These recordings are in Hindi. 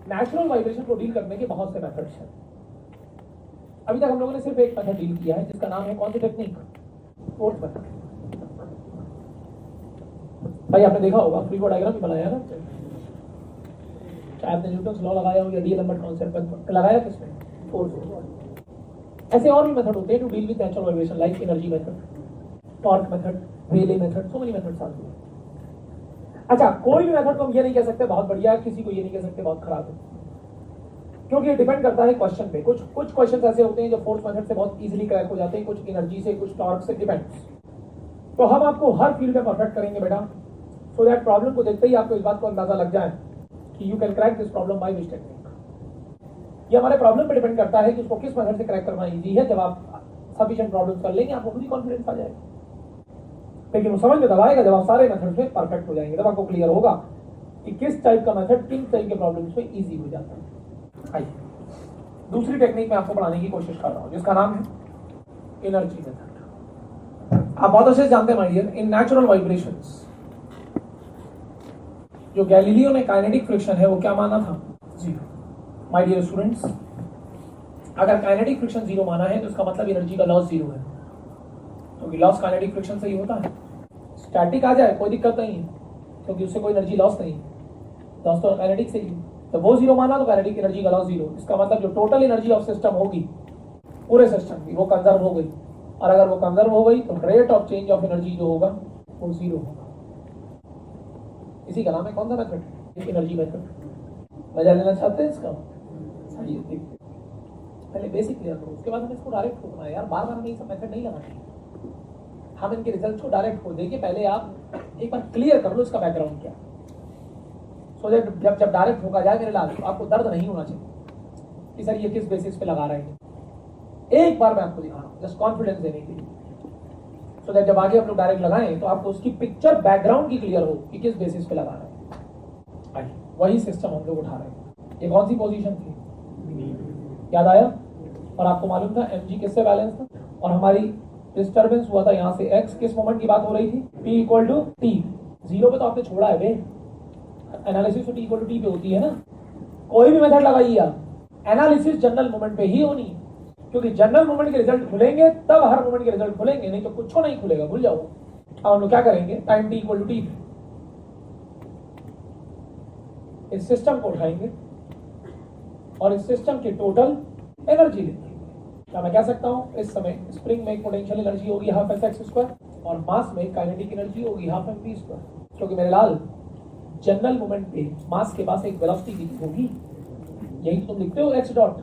नेचुरल वाइब्रेशन को डील करने के बहुत से मेथड्स हैं। अभी तक हम लोगों ने सिर्फ एक मेथड डील किया है जिसका नाम है कौन सी टेक्निक? Fourth method. भाई आपने देखा होगा फ्री बॉडी डायग्राम भी बनाया है ना, चाहे आपने न्यूटन्स लॉ लगाया हो या डी एलम्बर्ट कॉन्सेप्ट लगाया किसमें? फोर्थ। ऐसे और भी मेथड होते हैं to deal with natural vibration like energy method, torque method, Rayleigh method, so many methods are there. अच्छा, कोई भी मेथड को हम ये नहीं कह सकते बहुत बढ़िया है, किसी को ये नहीं कह सकते बहुत खराब है, क्योंकि ये डिपेंड करता है क्वेश्चन पे। कुछ क्वेश्चन ऐसे होते हैं जो फोर्थ मेथड से बहुत इजीली क्रैक हो जाते हैं, कुछ एनर्जी से, कुछ टॉर्क से, डिपेंड्स। तो हम आपको हर फील्ड में परफेक्ट करेंगे बेटा, सो दैट प्रॉब्लम को देखते ही आपको इस बात को अंदाजा लग जाए कि you can crack this problem by which technique. ये हमारे प्रॉब्लम पे डिपेंड करता है कि उसको किस मेथड से क्रैक करना इजी है। जब आप सफिशिएंट प्रॉब्लम कर लेंगे आपको खुद ही कॉन्फिडेंस आ जाएगा, लेकिन वो समझ में तब आएगा जब आप सारे मेथड्स में परफेक्ट हो जाएंगे, तब आपको क्लियर होगा कि किस टाइप का मेथड किन टाइप के प्रॉब्लम्स में इजी हो जाता है। आइए दूसरी टेक्निक में आपको पढ़ाने की कोशिश कर रहा हूं जिसका नाम है एनर्जी मेथड। आप बहुत अच्छे से जानते हैं my dear, in natural vibrations जो गैलीलियो ने काइनेटिक फ्रिक्शन है वो क्या माना था? जीरो। माय डियर स्टूडेंट्स, अगर काइनेटिक फ्रिक्शन जीरो माना है तो इसका मतलब एनर्जी का लॉस जीरो है, क्योंकि लॉस काइनेटिक फ्रिक्शन से ही होता है। स्टैटिक आ जाए कोई दिक्कत नहीं है, क्योंकि उससे कोई एनर्जी लॉस नहीं, लॉस तो काइनेटिक से ही। तो वो जीरो माना तो काइनेटिक एनर्जी का लॉस जीरो। इसका मतलब जो टोटल एनर्जी ऑफ सिस्टम होगी पूरे सिस्टम की वो कंजर्व हो गई, और अगर वो कंजर्व हो गई तो rate of change of energy जो होगा वो जीरो होगा। इसी का नाम है कौन सा मेथड? Energy method. मजा लेना चाहते हैं इसका? सही है, पहले बेसिक क्लियर करो, उसके बाद हमें इसको डायरेक्ट खोजना है यार। बार बार हमें ये सब मेथड नहीं लगाना, हम इनके रिजल्ट को डायरेक्ट खोल देंगे। पहले आप एक बार क्लियर कर लो इसका बैकग्राउंड क्या, सो दैट जब डायरेक्ट होगा जाए मेरे लाल, आपको दर्द नहीं होना चाहिए कि सर ये किस बेसिस पे लगा रहे हैं। एक बार मैं आपको दिखा रहा हूँ जस्ट कॉन्फिडेंस देने के लिए, सो दैट जब आगे आप लोग डायरेक्ट लगाएं तो आपको उसकी पिक्चर बैकग्राउंड की क्लियर हो कि किस बेसिस पे लगा रहे हैं। वही सिस्टम हम लोग उठा रहे हैं। ये कौन सी पोजीशन थी? याद आया? और आपको मालूम था mg किससे बैलेंस था, और हमारी डिस्टर्बेंस हुआ था यहाँ से x। किस मोमेंट की बात हो रही थी? t equal to T. Zero पे तो आपने छोड़ा है बे, एनालिसिस तो t इक्वल टू टी पे होती है ना। कोई भी मेथड लगाइए आप, एनालिसिस जनरल मोमेंट पे ही होनी, क्योंकि जनरल मोमेंट के रिजल्ट खुलेंगे तब हर मोमेंट के रिजल्ट खुलेंगे, नहीं तो कुछ नहीं खुलेगा, भूल जाओ। अब हम लोग क्या करेंगे? Time t equal to T पे इस सिस्टम को उठाएंगे और इस सिस्टम की टोटल एनर्जी लिखेंगे। क्या मैं कह सकता हूं इस समय स्प्रिंग में एक पोटेंशियल एनर्जी होगी हाफ एस एक्स स्क्वायर, और मास में काइनेटिक एनर्जी होगी हाफ एम पी स्क्वायर, क्योंकि मेरे लाल जनरल मोमेंट पे मास के पास एक वेलोसिटी होगी। यही तुम लिखते हो एक्स डॉट,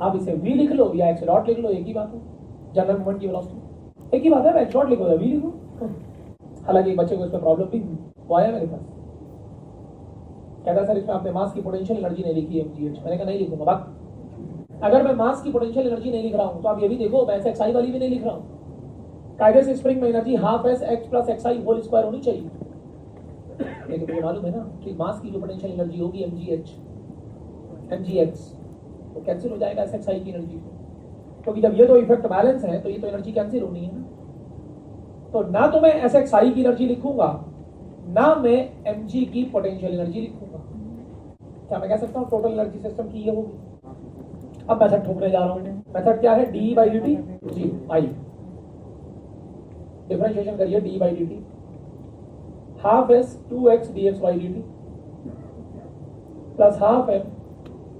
आप इसे v लिख लो या एक्स डॉट लिख लो, एक ही बात है। जनरल मोमेंट की वेलोसिटी एक ही बात है, एक्स डॉट लिखो या v लिखो। हालांकि एक बच्चे को इसमें प्रॉब्लम भी वो आया मेरे पास, कहता सर इसमें आपने मास की पोटेंशियल एनर्जी नहीं लिखी mgh। मैंने कहा नहीं लिखूंगा। बात अगर मैं मास की पोटेंशियल एनर्जी नहीं लिख रहा हूं तो आप ये भी देखो मैं ऐसे xi वाली भी नहीं लिख रहा हूं। कायदे से स्प्रिंग में energy half S X plus xi whole square होनी चाहिए, लेकिन मुझे मालूम है ना कि मास की जो पोटेंशियल एनर्जी होगी mgh तो कैंसिल हो जाएगा xi की एनर्जी से, क्योंकि जब ये दो इफेक्ट बैलेंस है तो ये तो एनर्जी कैंसिल होनी है ना। तो ना तो मैं xi की एनर्जी लिखूंगा ना मैं mg की पोटेंशियल एनर्जी लिखूंगा। क्या मैं कह सकता हूँ टोटल एनर्जी सिस्टम की ये होगी? अब मेथड ठोकने जा रहा हूं। मेथड क्या है? D by d t. जी आई डिफरेंशिएशन करिए, d by d t half s two x d x by d t plus half m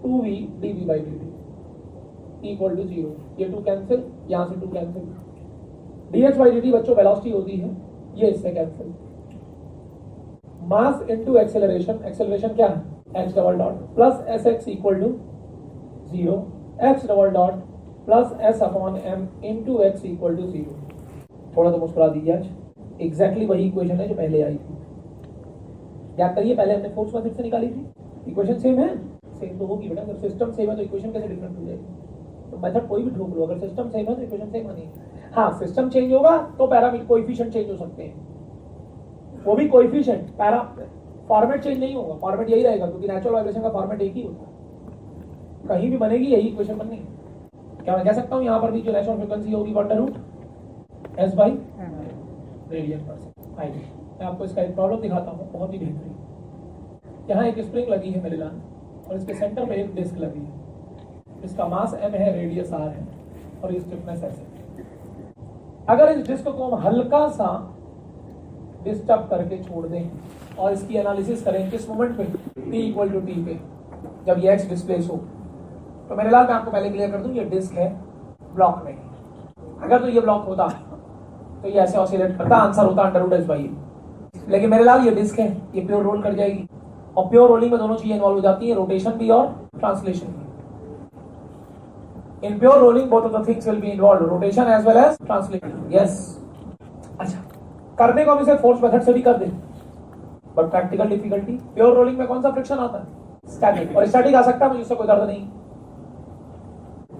two v d v by d t equal to zero. ये टू कैंसिल, यहां से two cancel. D x by d t बच्चों वेलोसिटी होती है, ये इससे cancel. Mass into acceleration, acceleration क्या है? X double dot plus s x equal to zero, X double dot plus S upon M into X equal to zero. थोड़ा तो मुस्कुरा दीजिए आज, एग्जैक्टली वही इक्वेशन है जो पहले आई थी। याद करिए पहले हमने फोर्स मेथड से निकाली थी। इक्वेशन सेम है, सेम तो होगी बेटा। अगर सिस्टम सेम है तो इक्वेशन कैसे डिफरेंट हो जाएगी? तो मेथड कोई भी ढूंढ लो, अगर सिस्टम सेम है तो इक्वेशन सेम आनी है। हाँ, सिस्टम चेंज होगा तो पैरामीटर कोएफिशिएंट चेंज हो सकते हैं, वो भी कोएफिशिएंट, पैरा फॉर्मेट चेंज नहीं होगा, फॉर्मेट यही रहेगा, क्योंकि नेचुरल वाइब्रेशन का फॉर्मेट एक ही होता है, कहीं भी बनेगी यही इक्वेशन बननी। क्या मैं कह सकता हूँ यहाँ पर भी जो नेचुरल फ्रीक्वेंसी होगी under root S by radian per second. आइए मैं आपको इसका एक प्रॉब्लम दिखाता हूँ, बहुत ही बेहतरीन। यहाँ एक स्प्रिंग लगी है मेरे लाल, और इसके सेंटर पे एक डिस्क लगी है, इसका मास m है, रेडियस r है और ये स्टिफनेस s है। अगर इस डिस्क को हम हल्का सा डिस्टर्ब करके छोड़ दें और इसकी एनालिसिस करें किस मोमेंट पे, t इक्वल टू t पे, जब ये x डिस्प्लेस हो, तो मेरे लाल मैं आपको पहले क्लियर कर दूं, ये डिस्क है, ब्लॉक नहीं। अगर तो ये ब्लॉक होता तो ये ऐसे ऑसिलेट करता, आंसर होता √s/a। लेकिन मेरे लाल ये डिस्क है, ये प्योर रोल कर जाएगी, और प्योर रोलिंग में दोनों चीजें इन्वॉल्व हो जाती है, रोटेशन भी और ट्रांसलेशन भी। In pure rolling both of the things will be involve, rotation as well as translation. Yes, अच्छा, करने को हम इसे फोर्स मेथड से भी कर दें, but practical difficulty, pure rolling में कौन सा फ्रिक्शन आता है, स्टैटिक, और स्टैटिक आ सकता है, मुझे उससे कोई दर्द नहीं।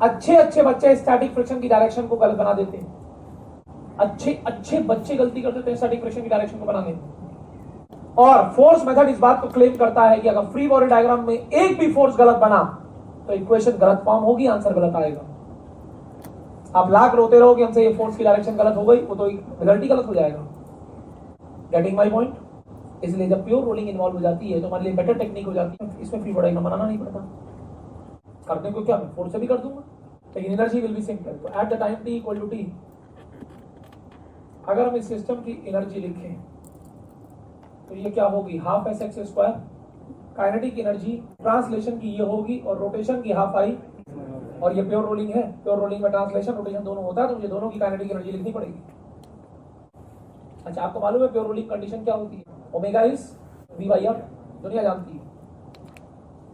अच्छे बच्चे स्टैटिक फ्रिक्शन की डायरेक्शन को गलत बना देते हैं, अच्छे बच्चे गलती कर देते हैं स्टैटिक फ्रिक्शन की डायरेक्शन को बनाने में। और फोर्स मेथड इस बात को क्लेम करता है कि अगर फ्री बॉडी डायग्राम में एक भी फोर्स गलत बना तो इक्वेशन गलत फॉर्म होगी, आंसर गलत आएगा। आप लाख रोते रहो कि हमसे ये फोर्स की डायरेक्शन गलत हो गई, वो तो रिजल्ट ही गलत हो जाएगा। Getting my point? इसलिए जब प्योर रोलिंग इन्वॉल्व हो जाती है तो हमारे लिए बेटर टेक्निक हो जाती है, इसमें फ्री बॉडी डायग्राम बनाना नहीं पड़ता। करने को क्या, मैं फोर्स से भी कर दूंगा, लेकिन एनर्जी विल बी सिंपल। तो at the time t equal to t, अगर हम इस सिस्टम की एनर्जी लिखें तो ये क्या होगी, half sx²। Kinetic energy translation की ये होगी और रोटेशन की हाफ आई, और ये प्योर रोलिंग है, प्योर रोलिंग में ट्रांसलेशन रोटेशन दोनों होता है, तो मुझे दोनों की काइनेटिक एनर्जी लिखनी पड़ेगी। अच्छा, आपको मालूम है प्योर रोलिंग कंडीशन क्या होती है, ओमेगा इज v/r, दुनिया जानती है।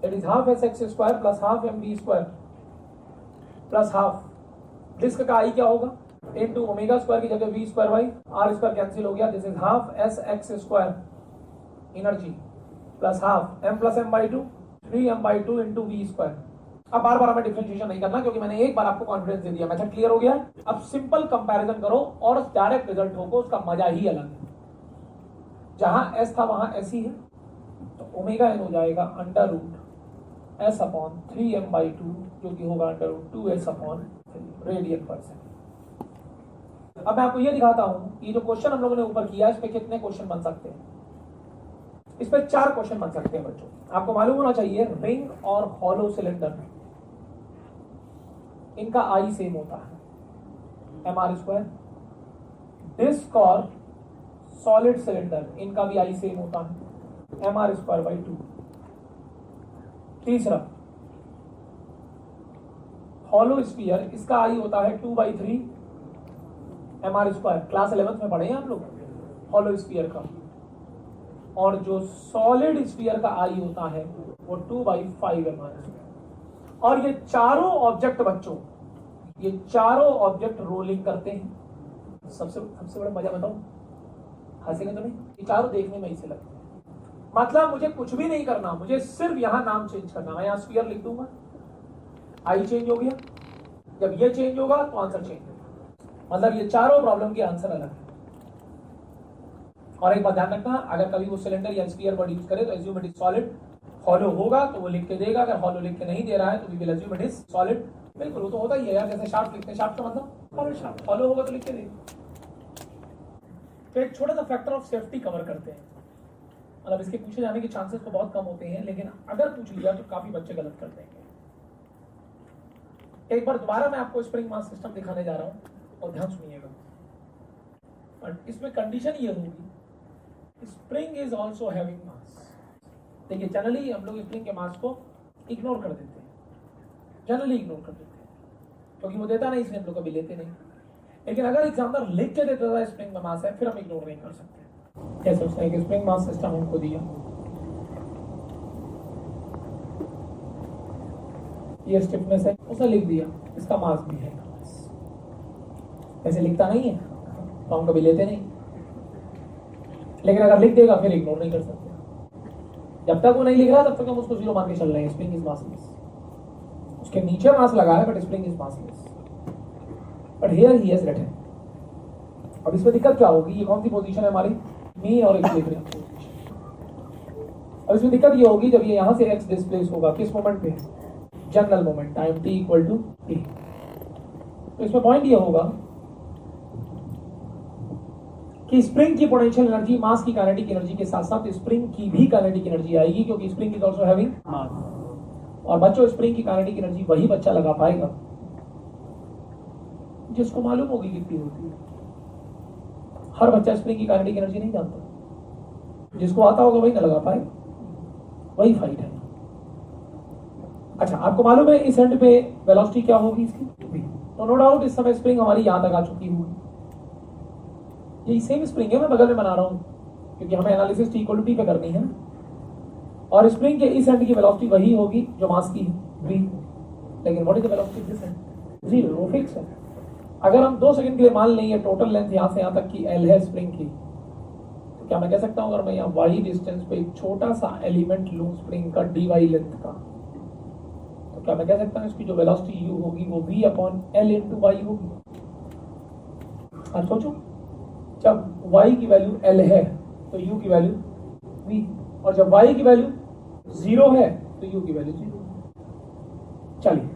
It is half sx² plus half mv² plus half, disc का आई क्या होगा, इनटू ओमेगा स्क्वायर की जगह v²/r² कैंसिल हो गया, this is half sx² energy plus half m plus m/2 3m/2 into v²। अब बार बार हमें डिफरेंशिएशन नहीं करना, क्योंकि मैंने एक बार आपको कॉन्फिडेंस दे दिया, मेथड क्लियर हो गया। अब सिंपल कंपैरिजन करो और डायरेक्ट रिजल्ट होगा, उसका मजा ही अलग है। जहां s था वहां s ही है, तो ओमेगा n हो जाएगा √s/3m/2, जो कि होगा √2s/3 रेडियन पर सेकंड। अब मैं आपको ये दिखाता हूं, ये जो क्वेश्चन हम लोगों ने ऊपर किया, इस पे कितने क्वेश्चन बन सकते हैं। इस पे 4 क्वेश्चन बन सकते हैं बच्चों। आपको मालूम होना चाहिए, रिंग और हॉलो सिलेंडर इनका आई सेम होता है, mr²। डिस्क और सॉलिड सिलेंडर इनका भी आई सेम होता है, mr²/2। तीसरा, हॉलो स्फीयर, इसका आई होता है 2/3 mr²। क्लास 11th में पढ़े हैं आप लोग हॉलो स्फीयर का। और जो सॉलिड स्फीयर का आई होता है वो 2/5 mr²। और ये चारों ऑब्जेक्ट बच्चों, ये चारों ऑब्जेक्ट रोलिंग करते हैं। सबसे बड़ा मजा बताऊं, हंसेंगे तो नहीं, ये चारों देखने में ऐसे लगते हैं। मतलब मुझे कुछ भी नहीं करना, मुझे सिर्फ यहां नाम चेंज करना। मैं यहां स्फीयर लिख दूंगा, आई चेंज हो गया, जब ये चेंज होगा तो आंसर चेंज होगा। मतलब ये चारों प्रॉब्लम के आंसर अलग है। और एक बात ध्यान रखना, अगर कभी वो सिलेंडर या स्फीयर वर्ड यूज करे तो assume it is solid. Hollow होगा तो वो लिख के देगा, अगर हॉलो लिख के नहीं दे रहा है तो we will assume it is solid. बिल्कुल, वो तो होता ही है यार, जैसे शार्प लिखते हैं, शार्प का मतलब सॉलिड शार्प, हॉलो होगा तो लिख के देगा। तो एक छोटा सा फैक्टर ऑफ सेफ्टी कवर करते हैं, मतलब इसके पूछे जाने के चांसेस तो बहुत कम होते हैं, लेकिन अगर पूछ लिया तो काफी बच्चे गलत कर देंगे। एक बार दोबारा मैं आपको स्प्रिंग मास सिस्टम दिखाने जा रहा हूं, और ध्यान सुनिएगा। और इसमें कंडीशन ये होगी, spring is also having mass. देखिए, जनरली हम लोग स्प्रिंग के मास को इग्नोर कर देते हैं, जनरली इग्नोर कर देते हैं, क्योंकि वो देता नहीं, इसलिए हम लोग कभी लेते नहीं। लेकिन अगर एग्जामिनर लिख के देता था स्प्रिंग में मास है, फिर हम इग्नोर नहीं कर सकते। कैसे, उसने एक स्प्रिंग मास सिस्टम हमको दिया, ये स्टिफनेस है, उसने लिख दिया इसका मास भी है। ऐसे लिखता नहीं है तो हम कभी लेते नहीं, लेकिन अगर लिख देगा फिर इग्नोर नहीं कर सकते। जब तक वो नहीं लिख रहा तब तक हम उसको 0 मान के चल रहे हैं। स्प्रिंग इज मासलेस, उसके नीचे मास लगा है but spring is massless, but here he has written. अब इसमें दिक्कत क्या होगी, ये कौन सी पोजीशन है हमारी, मी और इक्विलिब्रियम पोजीशन। अब इसमें दिक्कत ये होगी जब ये यहां से x डिस्प्लेस होगा, किस मोमेंट पे, general moment, time t equal to t। तो इसमें पॉइंट ये होगा कि स्प्रिंग की पोटेंशियल एनर्जी मास की काइनेटिक एनर्जी के साथ साथ स्प्रिंग की भी काइनेटिक एनर्जी आएगी, क्योंकि spring is also having mass. और बच्चों स्प्रिंग की काइनेटिक एनर्जी वही बच्चा लगा पाएगा जिसको मालूम होगी कितनी होती है। हर बच्चा स्प्रिंग की काइनेटिक एनर्जी नहीं जानता, जिसको आता होगा वही ना लगा पाए, वही फाइट है। अच्छा, आपको मालूम है इस एंड पे वेलोसिटी क्या होगी इसकी? तो नो डाउट इस समय स्प्रिंग हमारी यहां तक आ चुकी होगी। यही सेम स्प्रिंग है, मैं बगल में बना रहा हूं क्योंकि हमें analysis T equal to T पे करनी है ना। और स्प्रिंग के इस एंड की वेलोसिटी वही होगी जो मास की है v, लेकिन what is the velocity this and? 0, वो फिक्स है। अगर हम 2 सेकंड के लिए मान लें ये टोटल लेंथ यहां से यहां तक की l है स्प्रिंग की, तो क्या मैं कह सकता हूं अगर मैं यहाँ y डिस्टेंस पे एक छोटा सा एलिमेंट लूं स्प्रिंग का dy लेंथ का, तो क्या मैं कह सकता हूं इसकी जो वेलोसिटी u होगी वो v upon l into y होगी? अब सोचो, जब y की वैल्यू l है तो u की वैल्यू v, और जब y की वैल्यू 0 है तो u की वैल्यू 0। चलिए,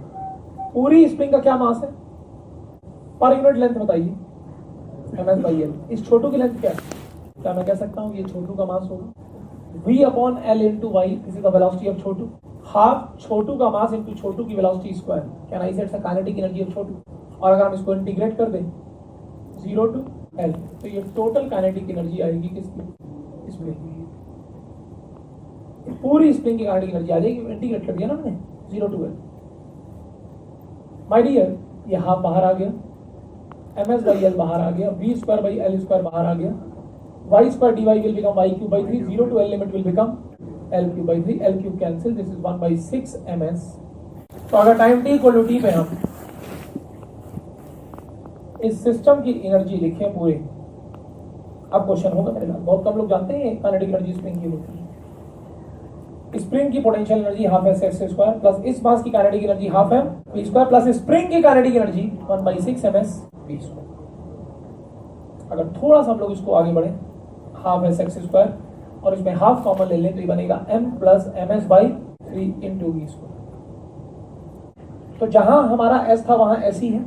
पूरी स्प्रिंग का क्या मास है पर यूनिट लेंथ बताइए? ms/l। इस छोटू की लेंथ क्या है? क्या मैं कह सकता हूँ ये छोटू का मास होगा v upon l into y, इसी का velocity of Chhotu, half Chhotu का मास इंटू छोटू की velocity square. Can I set the kinetic energy of Chhotu? और अगर हम इसको इंटीग्रेट कर दें 0 टू l, तो ये टोटल काइनेटिक एनर्जी आएगी किसकी? स्प्रिंग की। पूरी स्प्रिंग की काइनेटिक एनर्जी आ जाएगी, इंटीग्रेट कर दिया ना हमने 0 टू l। माय डियर, ये हाफ बाहर आ गया, ms/l बाहर आ गया, v square by l square बाहर आ गया, y square dy will become y cube by 3, 0 to l limit will become l cube by 3, l cube cancel, this is 1/6 ms। तो अगर time t equal to t पे हम इस सिस्टम की एनर्जी लिखें पूरे, अब क्वेश्चन होगा मेरे साथ। बहुत कम लोग जानते हैं काइनेटिक एनर्जी स्प्रिंग की होती है। स्प्रिंग की potential energy half S x square plus इस मास की kinetic energy half m v square plus spring की kinetic energy 1/6 ms v square. अगर थोड़ा सा हम लोग इसको आगे बढ़े, हाफ एस एक्स स्क्वायर और इसमें हाफ कॉमन ले लें तो ये बनेगा m plus ms/3 into V square. तो जहां हमारा s था वहां s ही है,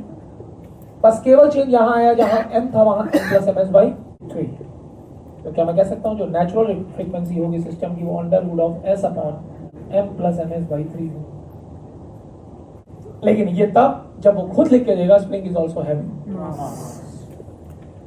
बस केवल चेंज यहां आया, जहां m था वहां m प्लस ms/3। तो क्या मैं कह सकता हूं जो नेचुरल फ्रीक्वेंसी होगी सिस्टम की वो under root of s upon m plus ms/3 होगी। लेकिन ये तब जब वो खुद लिख के देगा स्प्रिंग इज ऑल्सो हैविंग